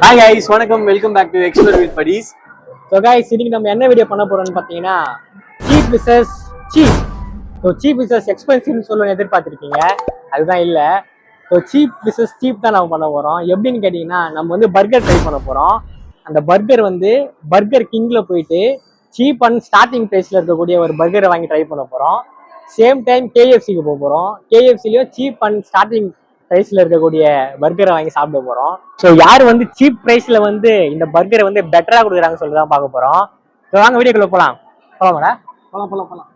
Hi guys, வணக்கம். Welcome back to explore with buddies. So guys, இன்னைக்கு நம்ம என்ன வீடியோ பண்ண போறோம்னு பார்த்தீங்கன்னா cheap versus cheap. So cheap versus எக்ஸ்பென்சிவ்னு சொல்லணும்னு எதிர்பார்த்துருக்கீங்க, அதுதான் இல்லை. ஸோ சீப் விசஸ் சீப் தான் நம்ம பண்ண போகிறோம். எப்படின்னு கேட்டிங்கன்னா, நம்ம வந்து பர்கர் ட்ரை பண்ண போகிறோம். அந்த பர்கர் வந்து பர்கர் கிங்கில் போயிட்டு சீப் அண்ட் ஸ்டார்டிங் ப்ரைஸில் இருக்கக்கூடிய ஒரு பர்கரை வாங்கி ட்ரை பண்ண போகிறோம். சேம் டைம் கேஎஃப்சிக்கு போக போகிறோம். கேஎஃப்சிலையும் சீப் அண்ட் ஸ்டார்டிங் ப்ரைஸில் இருக்கக்கூடிய பர்கரை வாங்கி சாப்பிட போகிறோம். ஸோ யார் வந்து சீப் ப்ரைஸில் வந்து இந்த பர்கரை வந்து பெட்டராக கொடுக்குறாங்கன்னு சொல்லி தான் பார்க்க போகிறோம். ஸோ வாங்க வீடியோக்குள்ளே போகலாம். போகலாமாடா? போகலாம்.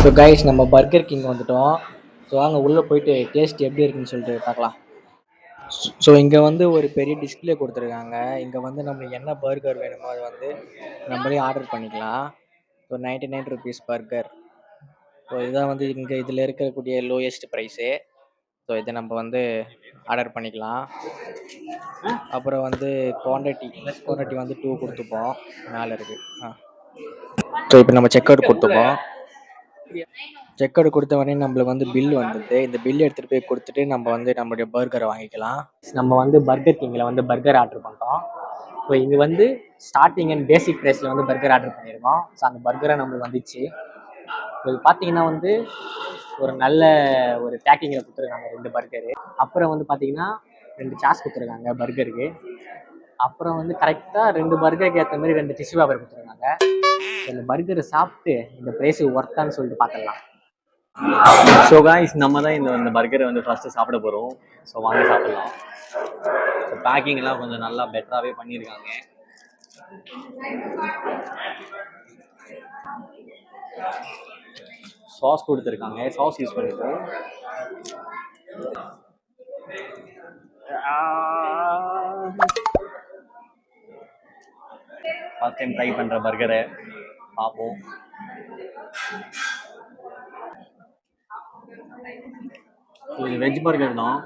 ஸோ கைஸ், நம்ம பர்கர் கிங் வந்துட்டோம். ஸோ வாங்க உள்ளே போயிட்டு டேஸ்ட் எப்படி இருக்குன்னு சொல்லிட்டு பார்க்கலாம். ஸோ இங்கே வந்து ஒரு பெரிய டிஸ்பிளே கொடுத்துருக்காங்க. இங்கே வந்து நம்மளுக்கு என்ன பர்கர் வேணுமோ அதை வந்து நம்மளே ஆர்டர் பண்ணிக்கலாம். So 99 rupees burger. ஸோ இதுதான் வந்து இங்கே இதில் இருக்கக்கூடிய லோயஸ்ட் ப்ரைஸு. ஸோ இதை நம்ம வந்து ஆர்டர் பண்ணிக்கலாம். அப்புறம் வந்து குவான்டிட்டி வந்து 2 கொடுத்துப்போம். 4 இருக்குது. ஸோ இப்போ நம்ம செக் அவுட் கொடுத்துப்போம். செக் அவுட் கொடுத்த உடனே நம்மளுக்கு வந்து பில் வந்துடுது. இந்த பில் எடுத்துகிட்டு போய் கொடுத்துட்டு நம்ம வந்து நம்மளுடைய பர்கரை வாங்கிக்கலாம். நம்ம வந்து பர்கர் கிங்கில் வந்து பர்கர் ஆர்டர் பண்ணுறோம். ஸோ இங்கே வந்து ஸ்டார்டிங் அண்ட் பேசிக் ப்ரைஸில் வந்து பர்கர் ஆர்டர் பண்ணியிருக்கோம். ஸோ அந்த பர்கரை நம்மளுக்கு வந்துச்சு. இது பார்த்தீங்கன்னா வந்து ஒரு நல்ல ஒரு பேக்கிங்கில் கொடுத்துருக்காங்க 2 பர்கரு. அப்புறம் வந்து பார்த்தீங்கன்னா 2 சாஸ் கொடுத்துருக்காங்க பர்கருக்கு. அப்புறம் வந்து கரெக்டாக 2 பர்கருக்கு ஏற்ற மாதிரி 2 டிஷ்யூ பேப்பர் கொடுத்துருக்காங்க. இந்த பர்கரை சாப்பிட்டு இந்த ப்ரைஸு ஒர்த்தான்னு சொல்லிட்டு பார்த்துடலாம். ஸோ காய்ஸ், நம்ம தான் இந்த பர்கரை வந்து ஃபஸ்ட்டு சாப்பிட போகிறோம். ஸோ வாங்க சாப்பிடலாம். ஸோ பேக்கிங்லாம் கொஞ்சம் நல்லா பெட்டராகவே பண்ணியிருக்காங்க. சாஸ் கொடுத்துருக்காங்க. சாஸ் யூஸ் பண்ணிப்போம். ஃபர்ஸ்ட் டைம் ட்ரை பண்ணுற பர்கரை பார்ப்போம். இது வெஜ் பர்கர் தான்.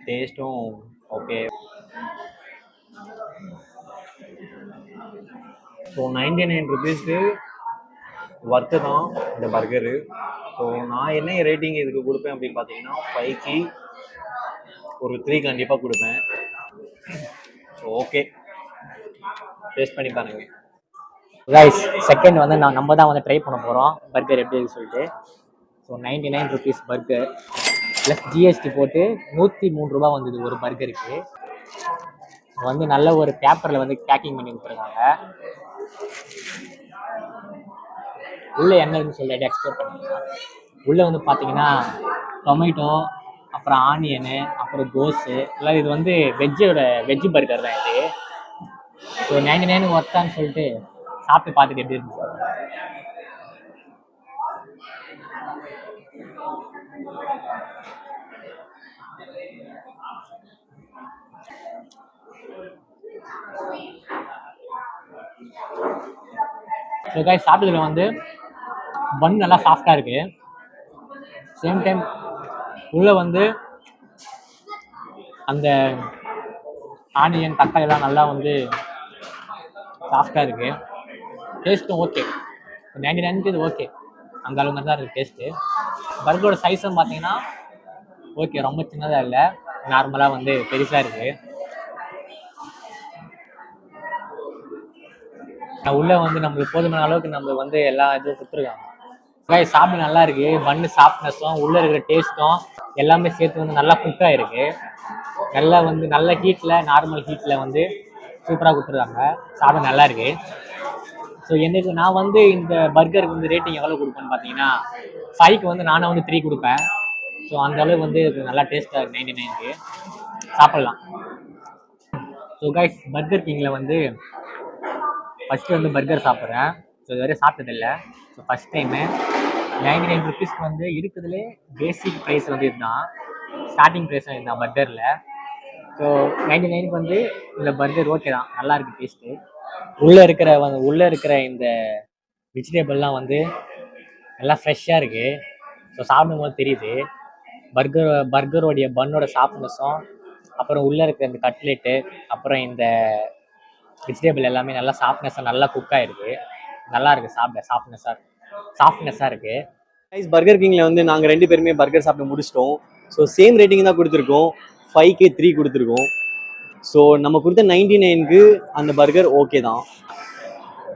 டேஸ்ட்டும் ஓகே. ஸோ 99 ருபீஸ்க்கு ஒர்த்து தான் இந்த பர்கரு. ஸோ நான் என்ன ரேட்டிங் இதுக்கு கொடுப்பேன் அப்படின்னு பார்த்தீங்கன்னா 5க்கு ஒரு 3 கண்டிப்பாக கொடுப்பேன். ஸோ ஓகே, டேஸ்ட் பண்ணி பாருங்க. ரைஸ் செகண்ட் வந்து நம்ம தான் வந்து ட்ரை பண்ண போகிறோம் பர்கர் எப்படி இருக்குன்னு சொல்லிட்டு. So 99 rupees burger plus GST போட்டு 103 ரூபா வந்தது ஒரு பர்கருக்கு. வந்து நல்ல ஒரு பேப்பரில் வந்து பேக்கிங் பண்ணி கொடுத்துருக்காங்க. உள்ளே என்ன இருக்குன்னு சொல்லிட்டு எக்ஸ்ப்ளோர் பண்ணிக்கலாம். உள்ளே வந்து பார்த்தீங்கன்னா டொமேட்டோ, அப்புறம் ஆனியனு, அப்புறம் கோஸு எல்லாம். இது வந்து வெஜ்ஜு பர்கர் தான் இது. ஸோ 99 ஒர்த்தான்னு சொல்லிட்டு சாப்பிட்டு பார்த்துட்டு எப்படி இருக்கு சார். ஸோ காய், சாப்பிட்டதுல வந்து பன் நல்லா சாஃப்டாக இருக்குது. சேம் டைம் உள்ளே வந்து அந்த ஆனியன் தக்காளிலாம் நல்லா வந்து சாஃப்டாக இருக்குது. டேஸ்ட்டும் ஓகே. 99க்கு இது ஓகே, அந்த அளவு மாதிரி தான் இருக்குது டேஸ்ட்டு. பர்கரோட சைஸும் பார்த்தீங்கன்னா ஓகே, ரொம்ப சின்னதாக இல்லை, நார்மலாக வந்து பெருசாக இருக்குது. உள்ளே வந்து நம்மளுக்கு போதுமான அளவுக்கு நம்மளுக்கு வந்து எல்லா இதுவும் கொடுத்துருக்காங்க. சாப்பிட்டு நல்லா இருக்கு. பன்னு சாஃப்ட்னஸும் உள்ளே இருக்கிற டேஸ்ட்டும் எல்லாமே சேர்த்து வந்து நல்லா குக் ஆகிருக்கு. நல்லா வந்து நல்ல ஹீட்டில், நார்மல் ஹீட்டில் வந்து சூப்பராக கொடுத்துருக்காங்க. சாப்பிட நல்லா இருக்கு. ஸோ எனக்கு நான் வந்து இந்த பர்கருக்கு வந்து ரேட்டிங் எவ்வளோ கொடுப்பேன்னு பார்த்தீங்கன்னா 5க்கு வந்து நானும் வந்து 3 கொடுப்பேன். ஸோ அந்த அளவு வந்து நல்லா டேஸ்ட்டாக இருக்குது. 99க்கு சாப்பிட்லாம். ஸோ கைஸ், பர்கர் கிங்கில் வந்து ஃபஸ்ட்டு வந்து பர்கர் சாப்பிட்றேன். ஸோ இது வரையும் சாப்பிட்டதில்லை. ஸோ ஃபஸ்ட் டைமு 99 ருபீஸ்க்கு வந்து இருக்குதுலே பேசிக் ப்ரைஸ் வந்து இதுதான், ஸ்டார்டிங் ப்ரைஸ் இதுதான் பர்கரில். ஸோ 99க்கு வந்து இந்த பர்கர் ஓகே தான், நல்லாயிருக்கு டேஸ்ட்டு. உள்ளே இருக்கிற இந்த வெஜிடபிள்லாம் வந்து நல்லா ஃப்ரெஷ்ஷாக இருக்குது. ஸோ சாப்பிடும்போது தெரியுது பர்கரோடைய பன்னோட சாஃப்ட்னஸும், அப்புறம் உள்ளே இருக்கிற இந்த கட்லெட்டு, அப்புறம் இந்த வெஜிடபிள் எல்லாமே நல்லா சாஃப்ட்னஸாக நல்லா குக் ஆகிருக்கு. நல்லா இருக்கு, சாப்பிட சாஃப்ட்னஸாக இருக்கு. கைஸ் பர்கர் கிங்ல வந்து நாங்கள் 2 பேருமே பர்கர் சாப்பிட்டு முடிச்சிட்டோம். ஸோ சேம் ரேட்டிங் தான் கொடுத்துருக்கோம். 5க்கு 3 கொடுத்துருக்கோம். ஸோ நம்ம கொடுத்த 99க்கு அந்த பர்கர் ஓகே தான்.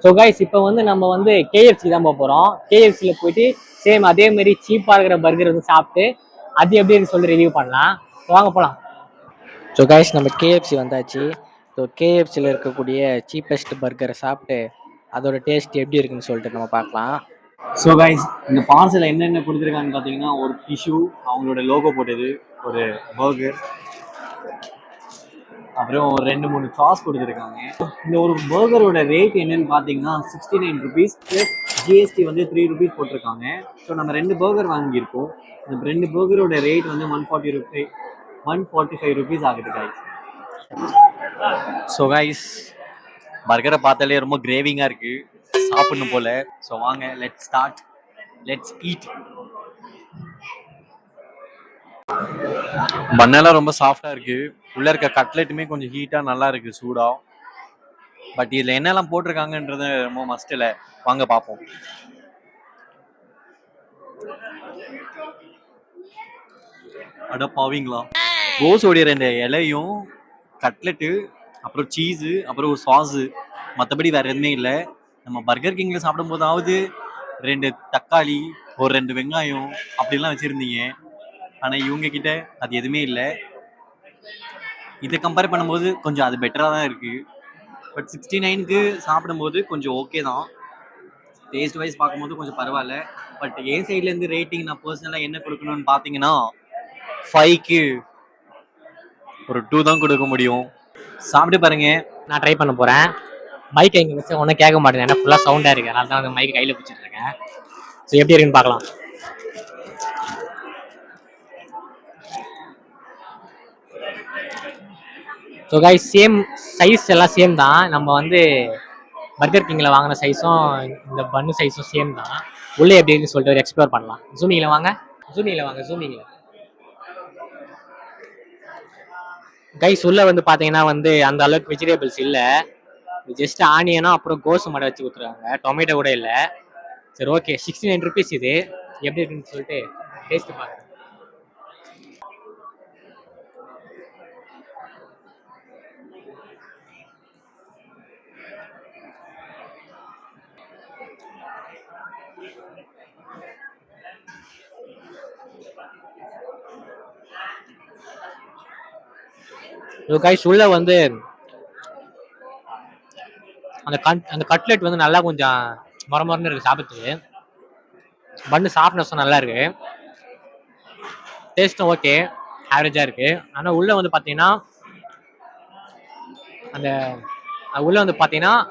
ஸோ கைஸ் இப்போ வந்து நம்ம வந்து கேஎஃப்சி தான் போக போகிறோம். கேஎஃப்சியில் போயிட்டு சேம் அதே மாதிரி சீப்பாக இருக்கிற பர்கர் வந்து சாப்பிட்டு அது எப்படி இருக்குன்னு சொல்லி ரிவ்யூ பண்ணலாம். வாங்க போகலாம். ஸோ கைஸ் நம்ம கேஎஃப்சி வந்தாச்சு. ஸோ கேஎஃப்சியில் இருக்கக்கூடிய சீப்பஸ்ட் பர்கரை சாப்பிட்டு அதோட டேஸ்ட் எப்படி இருக்குன்னு சொல்லிட்டு நம்ம பார்க்கலாம். ஸோ கைஸ் இந்த பார்சல் என்னென்ன கொடுத்துருக்காங்கன்னு பார்த்தீங்கன்னா ஒரு டிஷ்யூ, அவங்களோட லோகோ போட்டது, ஒரு பர்கர், அப்புறம் ஒரு 2-3 சாஸ் கொடுத்துருக்காங்க. இந்த ஒரு பர்கரோட ரேட் என்னன்னு பார்த்தீங்கன்னா 69 ருபீஸ் ப்ளஸ் ஜிஎஸ்டி வந்து 3 ருபீஸ் போட்டிருக்காங்க. ஸோ நம்ம 2 பர்கர் வாங்கியிருக்கோம். இந்த 2 பர்கரோட ரேட் வந்து 145 ருபீஸ் ஆகுது கைஸ். ஸோ கைஸ் பர்கரை பார்த்தாலே ரொம்ப கிரேவிங்காக இருக்குது, சாப்பிடணும் போல. ஸோ வாங்க லெட்ஸ் ஸ்டார்ட், லெட்ஸ் ஈட். பன்னெல்லாம் ரொம்ப சாஃப்டாக இருக்குது. உள்ளே இருக்க கட்லெட்டுமே கொஞ்சம் ஹீட்டாக நல்லா இருக்குது, சூடாக. பட் இதில் என்னெல்லாம் போட்டிருக்காங்கன்றது ரொம்ப மஸ்ட் இல்லை. வாங்க பார்ப்போம். அட பாவீங்களா, கோஸோடைய 2 இலையும் கட்லெட்டு அப்புறம் சீஸு அப்புறம் ஒரு சாஸு, மற்றபடி வேறு எதுவுமே இல்லை. நம்ம பர்கர் கிங்கில் சாப்பிடும் போதாவது 2 தக்காளி ஒரு 2 வெங்காயம் அப்படிலாம் வச்சுருந்தீங்க. ஆனால் இவங்க கிட்ட அது எதுவுமே இல்லை. இதை கம்பேர் பண்ணும்போது கொஞ்சம் அது பெட்டராக தான் இருக்குது. பட் 69க்கு சாப்பிடும்போது கொஞ்சம் ஓகே தான். டேஸ்ட் வைஸ் பார்க்கும்போது கொஞ்சம் பரவாயில்ல. பட் என் சைட்லேருந்து ரேட்டிங் நான் பர்சனலாக என்ன கொடுக்கணும்னு பார்த்தீங்கன்னா 5க்கு ஒரு 2 தான் கொடுக்க முடியும். சாப்பிட்டு பாருங்க. நான் ட்ரை பண்ண போகிறேன். மைக் இங்கே வச்சு ஒன்றும் கேட்க மாட்டேன், ஏன்னா ஃபுல்லாக சவுண்டாக இருக்குது. அதனால தான் அந்த மைக் கையில் பிடிச்சிட்டு இருக்கேன். ஸோ எப்படி இருக்குன்னு பார்க்கலாம். ஸோ கைஸ் சேம் சைஸ் எல்லாம் சேம் தான். நம்ம வந்து பர்கர் கிங்கில் வாங்கின சைஸும் இந்த பன்னு சைஸும் சேம் தான். உள்ளே எப்படி இருக்குன்னு சொல்லிட்டு ஒரு எக்ஸ்ப்ளோர் பண்ணலாம். ஜூமிங்கில் வாங்க. கைஸ் உள்ளே வந்து பார்த்தீங்கன்னா வந்து அந்த அளவுக்கு வெஜிடபிள்ஸ் இல்லை. ஜஸ்ட் ஆனியனும் அப்புறம் கோஸ் மட்டும் வச்சு கொடுத்துருக்காங்க, டொமேட்டோ கூட இல்லை. சரி ஓகே, 69 ருபீஸ். இது எப்படி இருக்குன்னு சொல்லிட்டு டேஸ்ட் பார்க்குறேன். கைஸ் உள்ள வந்து அந்த கட்லெட் வந்து நல்லா கொஞ்சம் மொரமொரன்னு இருக்கு சாப்பிட்றதுக்கு. பன்னு சாஃப்ட்னஸும் நல்லா இருக்கு, டேஸ்ட்டும் ஓகே, ஆவரேஜாக இருக்கு. ஆனால் உள்ள வந்து பார்த்தீங்கன்னா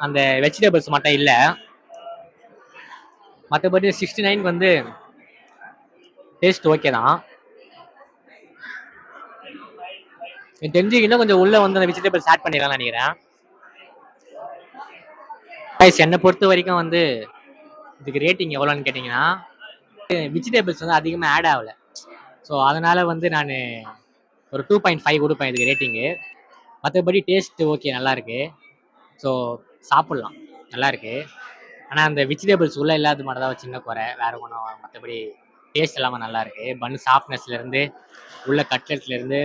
அந்த வெஜிடபிள்ஸ் மட்டும் இல்லை. மற்றபடி 69 வந்து டேஸ்ட் ஓகே தான். எனக்கு தெரிஞ்சு இன்னும் கொஞ்சம் உள்ள வந்து அந்த வெஜிடபிள்ஸ் ஆட் பண்ணிடலாம்னு நினைக்கிறேன். என்னை பொறுத்த வரைக்கும் வந்து இதுக்கு ரேட்டிங் எவ்வளோன்னு கேட்டிங்கன்னா, வெஜிடபிள்ஸ் வந்து அதிகமாக ஆட் ஆகலை. ஸோ அதனால் வந்து நான் ஒரு 2.5 கொடுப்பேன் இதுக்கு ரேட்டிங்கு. மற்றபடி டேஸ்ட்டு ஓகே, நல்லாயிருக்கு. ஸோ சாப்பிட்லாம், நல்லாயிருக்கு. ஆனால் அந்த வெஜிடபிள்ஸ் உள்ளே இல்லாத மாதிரி தான் சின்ன குறை, வேறு ஒன்றும். மற்றபடி டேஸ்ட் எல்லாமே நல்லாயிருக்கு. பன் சாஃப்ட்னஸ்லேருந்து உள்ள கட்லெட்லேருந்து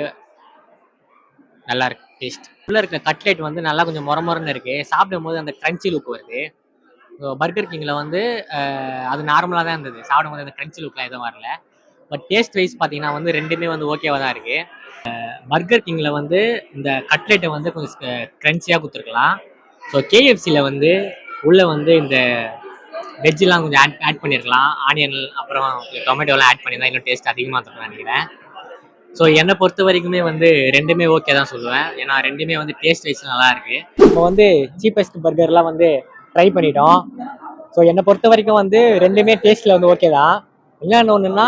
நல்லா இருக்கு டேஸ்ட். உள்ள இருக்க கட்லெட் வந்து நல்லா கொஞ்சம் மொரமொரன்னு இருக்கு, சாப்பிடும் போது அந்த கிரன்ச்சி லுக் வருது. பர்கர் கிங்கில் வந்து அது நார்மலாக தான் இருந்தது, சாப்பிடும் போது அந்த கிரன்ச்சி லுக்லாம் எதுவும் வரல. பட் டேஸ்ட் வைஸ் பார்த்தீங்கன்னா வந்து ரெண்டுமே வந்து ஓகேவாக தான் இருக்கு. பர்கர் கிங்கில் வந்து இந்த கட்லெட்டை வந்து கொஞ்சம் கிரன்ச்சியாக கொடுத்துருக்கலாம். ஸோ கேஎஃப்சியில் வந்து உள்ள வந்து இந்த வெஜ்ஜெலாம் கொஞ்சம் ஆட் பண்ணியிருக்கலாம், ஆனியன் அப்புறம் டொமேட்டோலாம் ஆட் பண்ணியிருந்தா இன்னும் டேஸ்ட் அதிகமாக இருக்கும்னு நினைக்கிறேன். ஸோ என்னை பொறுத்த வரைக்குமே வந்து ரெண்டுமே ஓகே தான் சொல்லுவேன், ஏன்னா ரெண்டுமே வந்து டேஸ்ட் வைஸ் நல்லா இருக்கு. இப்போ வந்து சீப்பஸ்ட் பர்கர்லாம் வந்து ட்ரை பண்ணிட்டோம். ஸோ என்னை பொறுத்த வரைக்கும் வந்து ரெண்டுமே டேஸ்ட்டில் வந்து ஓகே தான். என்னென்னு ஒன்றுன்னா,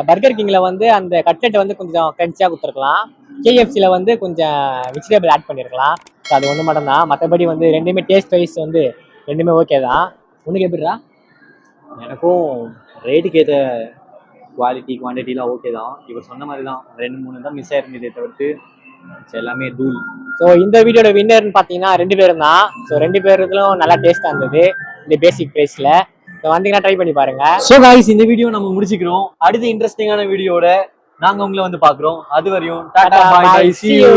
பர்கர் கிங்கில் வந்து அந்த கட்லெட்டை வந்து கொஞ்சம் கிரன்ச்சியாக கொடுத்துருக்கலாம், கேஎஃப்சியில் வந்து கொஞ்சம் வெஜிடபிள் ஆட் பண்ணியிருக்கலாம். ஸோ அது ஒன்று மட்டும் தான். மற்றபடி வந்து ரெண்டுமே டேஸ்ட் வைஸ் வந்து ரெண்டுமே ஓகே தான். உனக்கு எப்படிடா? எனக்கும் ரேட்டுக்கு ஏற்ற குவாலிட்டி குவான்டிட்டிலாம் ஓகே தான். இவர் சொன்ன மாதிரி தான் 2-3 தான் மிஸ் ஆயிருந்ததே தவிர்த்து எல்லாமே தூள். ஸோ இந்த வீடியோட வின்னர்னு பார்த்தீங்கன்னா 2 பேரும் தான். ஸோ 2 பேருக்கும் நல்லா டேஸ்ட்டாக இருந்தது. இந்த பேசிக் பிரைஸ்ல. வந்தீங்கன்னா ட்ரை பண்ணி பாருங்க. ஸோ காய்ஸ், இந்த வீடியோ நம்ம முடிச்சுக்கிறோம். அடுத்த இன்ட்ரெஸ்டிங்கான வீடியோட நாங்க உங்களை வந்து பாக்குறோம். அது வரையும் tata, bye bye, see you.